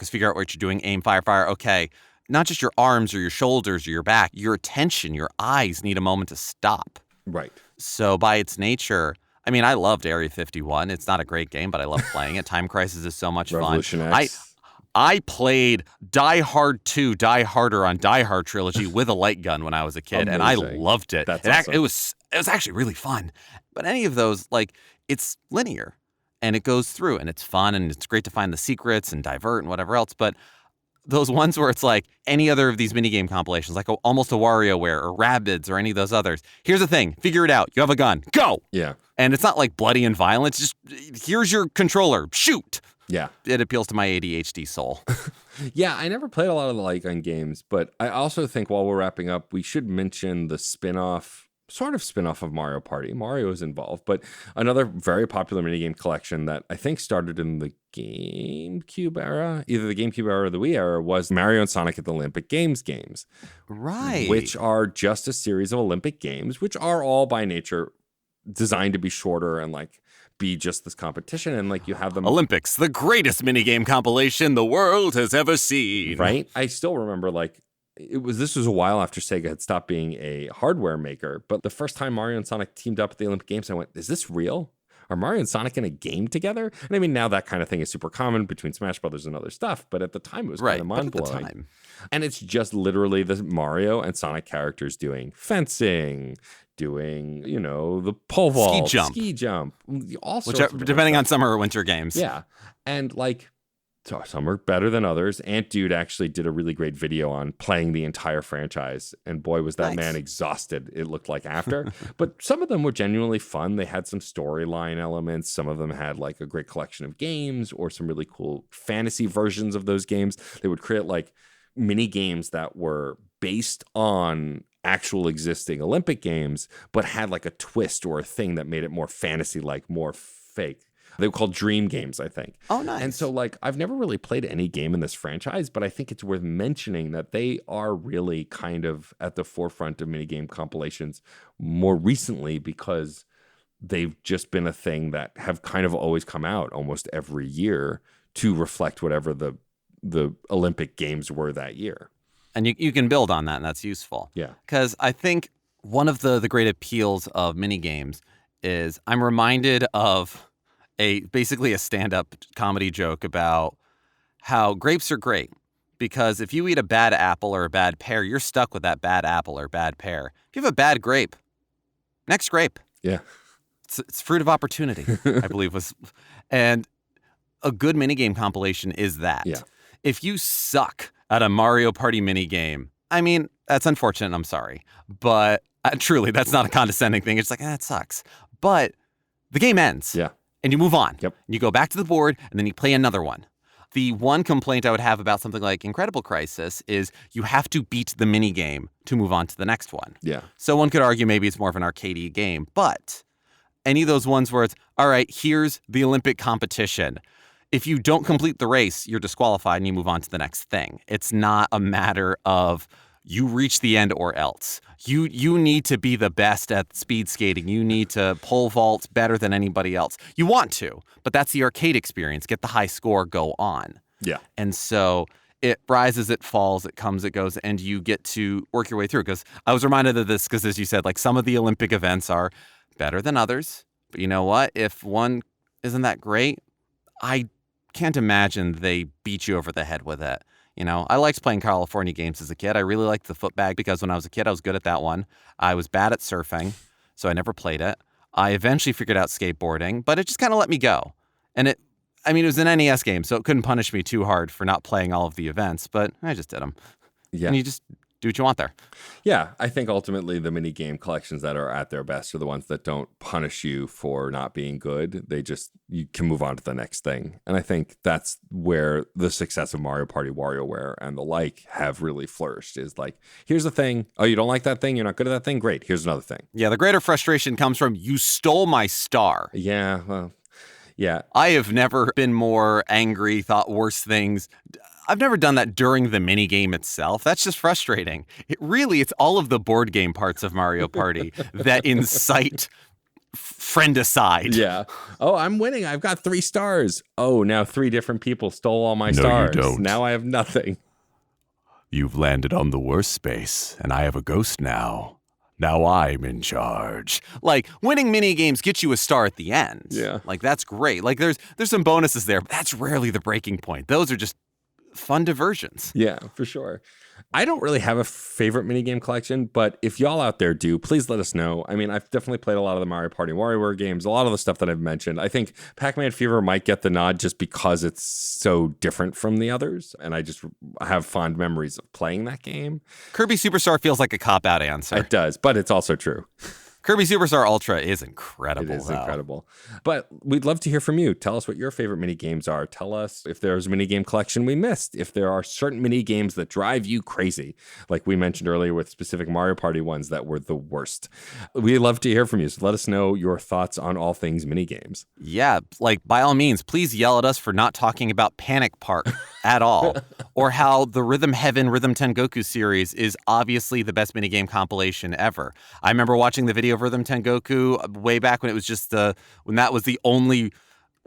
figure out what you're doing, aim, fire. Okay. Not just your arms or your shoulders or your back, your attention, your eyes need a moment to stop. Right. So by its nature, I mean, I loved Area 51. It's not a great game, but I love playing it. Time Crisis is so much Revolution fun. X. I played Die Hard 2, Die Harder on Die Hard Trilogy with a light gun when I was a kid, and I loved it. That's awesome. It was actually really fun. But any of those, like, it's linear, and it goes through, and it's fun, and it's great to find the secrets and divert and whatever else. But those ones where it's like any other of these minigame compilations, like almost a WarioWare or Rabbids or any of those others. Here's the thing. Figure it out. You have a gun. Go! Yeah. And it's not like bloody and violent. It's just, here's your controller. Shoot! Yeah. It appeals to my ADHD soul. Yeah, I never played a lot of the light gun games, but I also think while we're wrapping up, we should mention the sort of spin-off of Mario Party. Mario is involved, but another very popular minigame collection that I think started in the GameCube era, either the GameCube era or the Wii era, was Mario and Sonic at the Olympic games. Right. Which are just a series of Olympic games, which are all by nature designed to be shorter and like be just this competition, and like you have them Olympics, the greatest minigame compilation the world has ever seen. Right? I still remember like this was a while after Sega had stopped being a hardware maker, but the first time Mario and Sonic teamed up at the Olympic Games, I went, is this real? Are Mario and Sonic in a game together? And I mean, now that kind of thing is super common between Smash Brothers and other stuff, but at the time it was kind of mind-blowing. And it's just literally the Mario and Sonic characters doing fencing, doing, the pole vault, ski jump, all sorts of depending on summer or winter games. Yeah. And like, so some are better than others. Ant Dude actually did a really great video on playing the entire franchise. And boy, was that man exhausted, it looked like after. But some of them were genuinely fun. They had some storyline elements. Some of them had like a great collection of games or some really cool fantasy versions of those games. They would create like mini games that were based on actual existing Olympic games, but had like a twist or a thing that made it more fantasy-like, more fake. They were called Dream Games, I think. Oh, nice. And so, like, I've never really played any game in this franchise, but I think it's worth mentioning that they are really kind of at the forefront of minigame compilations more recently because they've just been a thing that have kind of always come out almost every year to reflect whatever the Olympic Games were that year. And you can build on that, and that's useful. Yeah. Because I think one of the great appeals of minigames is I'm reminded of basically a stand-up comedy joke about how grapes are great because if you eat a bad apple or a bad pear, you're stuck with that bad apple or bad pear. If you have a bad grape, next grape. Yeah. It's fruit of opportunity, I believe was. And a good minigame compilation is that. Yeah. If you suck at a Mario Party minigame, I mean, that's unfortunate, I'm sorry. But truly, that's not a condescending thing. It's like, it sucks. But the game ends. Yeah. And you move on. Yep. You go back to the board, and then you play another one. The one complaint I would have about something like Incredible Crisis is you have to beat the minigame to move on to the next one. Yeah. So one could argue maybe it's more of an arcadey game. But any of those ones where it's, all right, here's the Olympic competition. If you don't complete the race, you're disqualified and you move on to the next thing. It's not a matter of you reach the end or else. You need to be the best at speed skating. You need to pole vault better than anybody else. You want to, but that's the arcade experience. Get the high score, go on. Yeah. And so it rises, it falls, it comes, it goes, and you get to work your way through. Because I was reminded of this because, as you said, like some of the Olympic events are better than others. But you know what? If one isn't that great, I can't imagine they beat you over the head with it. I liked playing California games as a kid. I really liked the footbag because when I was a kid, I was good at that one. I was bad at surfing, so I never played it. I eventually figured out skateboarding, but it just kind of let me go. And it was an NES game, so it couldn't punish me too hard for not playing all of the events, but I just did them. Yeah. And you just do what you want there. Yeah, I think ultimately the mini game collections that are at their best are the ones that don't punish you for not being good. You can move on to the next thing. And I think that's where the success of Mario Party, WarioWare, and the like have really flourished is like, here's the thing. Oh, you don't like that thing? You're not good at that thing? Great. Here's another thing. Yeah, the greater frustration comes from you stole my star. Yeah, well, yeah. I have never been more angry, thought worse things. I've never done that during the minigame itself. That's just frustrating. It's all of the board game parts of Mario Party that incite friendicide. Yeah. Oh, I'm winning. I've got 3 stars. Oh, now 3 different people stole all my stars. You don't. Now I have nothing. You've landed on the worst space, and I have a ghost now. now I'm in charge. Like, winning minigames gets you a star at the end. Yeah. Like, that's great. Like, there's some bonuses there, but that's rarely the breaking point. Those are just fun diversions. Yeah, for sure. I don't really have a favorite minigame collection, but if y'all out there do, please let us know. I mean, I've definitely played a lot of the Mario Party WarioWare games, a lot of the stuff that I've mentioned. I think Pac-Man Fever might get the nod just because it's so different from the others, and I just have fond memories of playing that game. Kirby Superstar feels like a cop-out answer. It does, but it's also true. Kirby Superstar Ultra is incredible. It is incredible. But we'd love to hear from you. Tell us what your favorite mini games are. Tell us if there's a mini game collection we missed. If there are certain mini games that drive you crazy, like we mentioned earlier with specific Mario Party ones that were the worst. We'd love to hear from you. So let us know your thoughts on all things mini games. Yeah, like by all means, please yell at us for not talking about Panic Park at all, or how the Rhythm Heaven Rhythm Tengoku series is obviously the best minigame compilation ever. I remember watching the video of Rhythm Tengoku way back when it was just when that was the only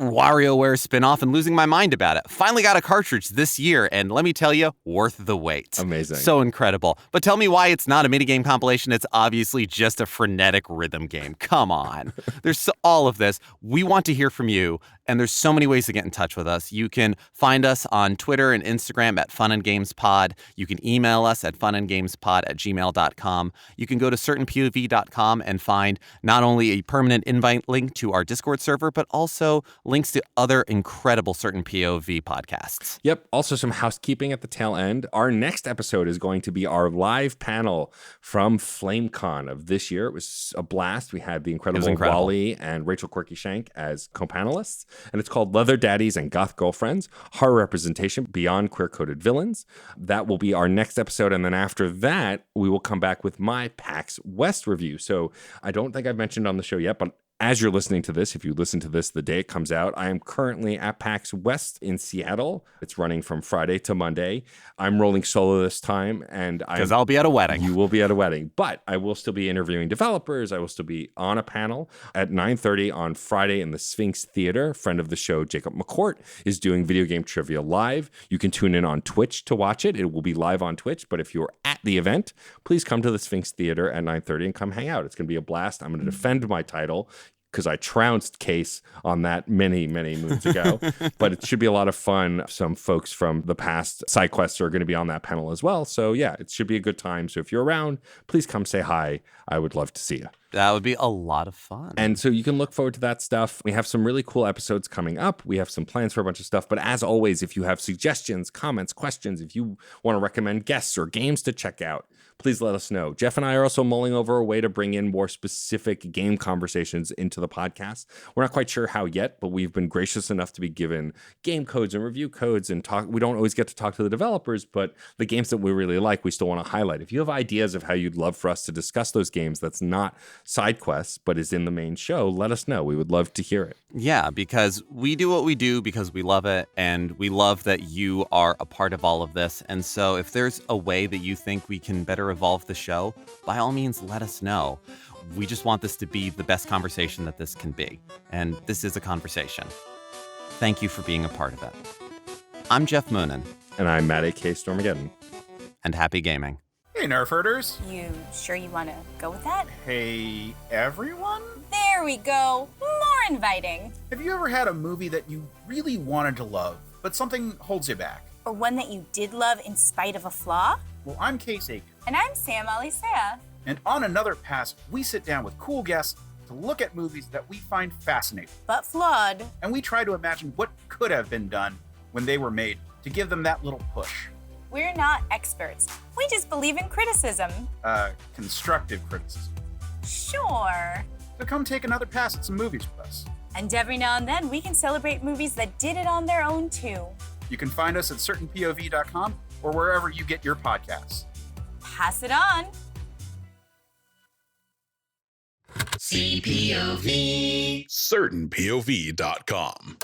WarioWare spinoff and losing my mind about it. Finally got a cartridge this year, and let me tell you, worth the wait. Amazing. So incredible. But tell me why it's not a minigame compilation. It's obviously just a frenetic rhythm game. Come on. There's all of this. We want to hear from you, and there's so many ways to get in touch with us. You can find us on Twitter and Instagram at funandgamespod. You can email us at funandgamespod@gmail.com. You can go to certainpov.com and find not only a permanent invite link to our Discord server, but also links to other incredible Certain POV podcasts. Yep. Also some housekeeping at the tail end. Our next episode is going to be our live panel from FlameCon of this year. It was a blast. We had the incredible Wally and Rachel Quirky Shank as co-panelists, and it's called Leather Daddies and Goth Girlfriends, Horror Representation Beyond Queer-Coded Villains. That will be our next episode, and then after that, we will come back with my PAX West review. So I don't think I've mentioned on the show yet, but as you're listening to this, if you listen to this the day it comes out, I am currently at PAX West in Seattle. It's running from Friday to Monday. I'm rolling solo this time, and because I'll be at a wedding. You will be at a wedding, but I will still be interviewing developers. I will still be on a panel at 9:30 on Friday in the Sphinx Theater. Friend of the show, Jacob McCourt, is doing video game trivia live. You can tune in on Twitch to watch it. It will be live on Twitch, but if you're at the event, please come to the Sphinx Theater at 9:30 and come hang out. It's going to be a blast. I'm going to defend my title, because I trounced Case on that many, many moons ago. But it should be a lot of fun. Some folks from the past side quests are going to be on that panel as well. So yeah, it should be a good time. So if you're around, please come say hi. I would love to see you. That would be a lot of fun. And so you can look forward to that stuff. We have some really cool episodes coming up. We have some plans for a bunch of stuff. But as always, if you have suggestions, comments, questions, if you want to recommend guests or games to check out, please let us know. Geoff and I are also mulling over a way to bring in more specific game conversations into the podcast. We're not quite sure how yet, but we've been gracious enough to be given game codes and review codes and talk. We don't always get to talk to the developers, but the games that we really like, we still want to highlight. If you have ideas of how you'd love for us to discuss those games that's not side quests, but is in the main show, let us know. We would love to hear it. Yeah, because we do what we do because we love it, and we love that you are a part of all of this. And so if there's a way that you think we can better evolve the show, by all means, let us know. We just want this to be the best conversation that this can be. And this is a conversation. Thank you for being a part of it. I'm Geoff Moonen. And I'm Matt A.K. Stormageddon. And happy gaming. Hey, Nerf herders. You sure you want to go with that? Hey, everyone. There we go. More inviting. Have you ever had a movie that you really wanted to love, but something holds you back? Or one that you did love in spite of a flaw? Well, I'm Case Aiken. And I'm Sam Alisea. And on Another Pass, we sit down with cool guests to look at movies that we find fascinating. But flawed. And we try to imagine what could have been done when they were made to give them that little push. We're not experts. We just believe in criticism. Constructive criticism. Sure. So come take another pass at some movies with us. And every now and then, we can celebrate movies that did it on their own, too. You can find us at certainpov.com or wherever you get your podcasts. Pass it on. CPOV. CertainPOV.com.